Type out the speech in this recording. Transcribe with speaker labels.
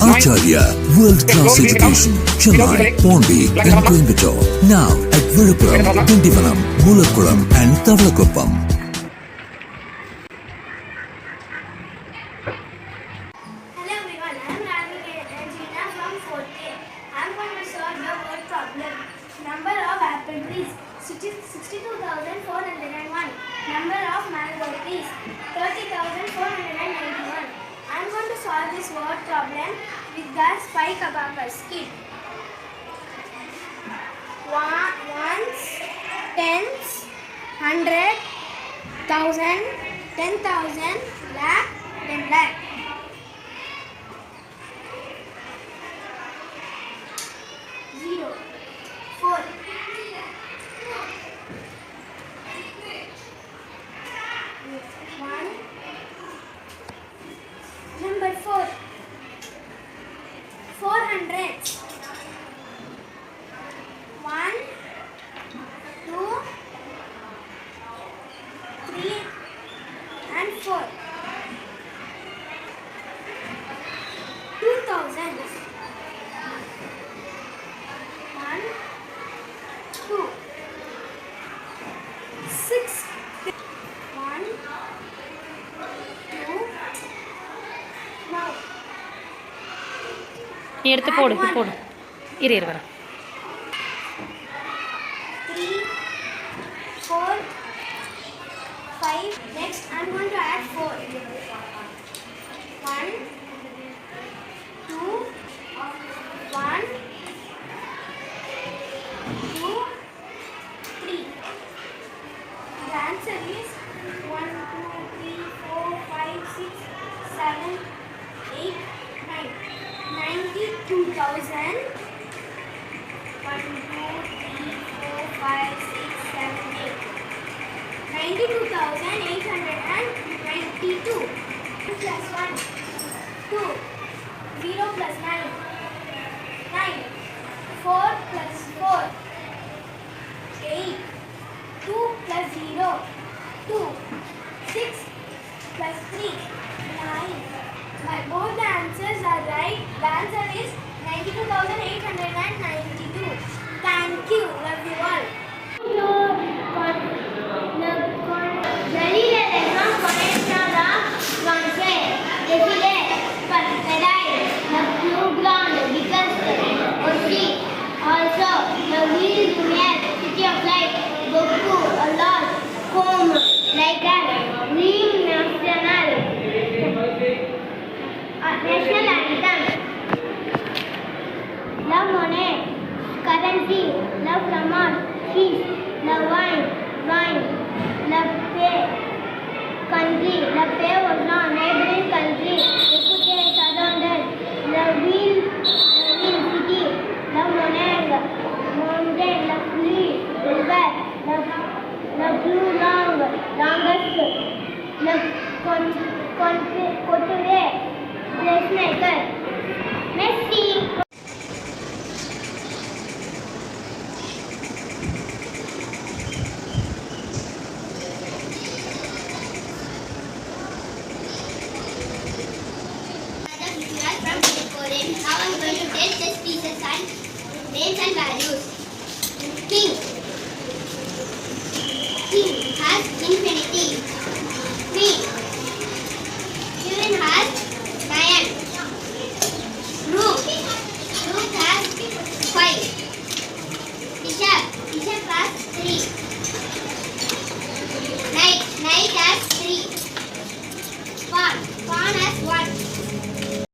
Speaker 1: Acharya World Class Education, Chennai, Pondi and Coimbatore. Now at Viluppuram, Dindivalam, Mulakulam and Tavalakuppam.
Speaker 2: Hello everyone, I am Gina from 4th A. I am going to solve the word problem. Number of apple trees, 62,401. Number of mango trees, 30,491. I am going to solve this word problem with the spike abacus kit. Ones, tens, 100, 1,000, 10,000, lakh, 10 lakh. Zero, 4. One. Number 4. 400. 1, 2, 3, and 4. 2,000. 1, 2, 6. 1, 2. Now.
Speaker 3: நீ எடுத்து போடு போடு இரு இரு வர
Speaker 2: 3, 4, 5. Next, I'm going to add 4. 1, 2, 1, 2, 3. The answer is 1, 2, 3, 4, 5, 6, 7, 8, 9. 92,000. 1, 2, 3, 4, 5, 6, 7, 8. 92,892. 2 plus 1, 2. 0 plus 9, 9. 4 plus 4, 8. 2 plus 0, 2. 6 plus 3, 9. Both the answers are right. The answer is 92,892. Thank you. Love you all. Also, the wheels near City of Light, Goku, a lot, home, like that, Dream National, National Anthem. Love Monet, currency. Love Lamar, cheese. Love wine, wine. Love pay, country. Love pay was not neighboring country. Ekute surrounded. Love wheel, city. Love Monang, mountain. Love flea, river. Love blue long, longest. Love Koture, dressmaker. Messi.
Speaker 4: From Korean. Now I'm going to test chess pieces and names and values. King. King.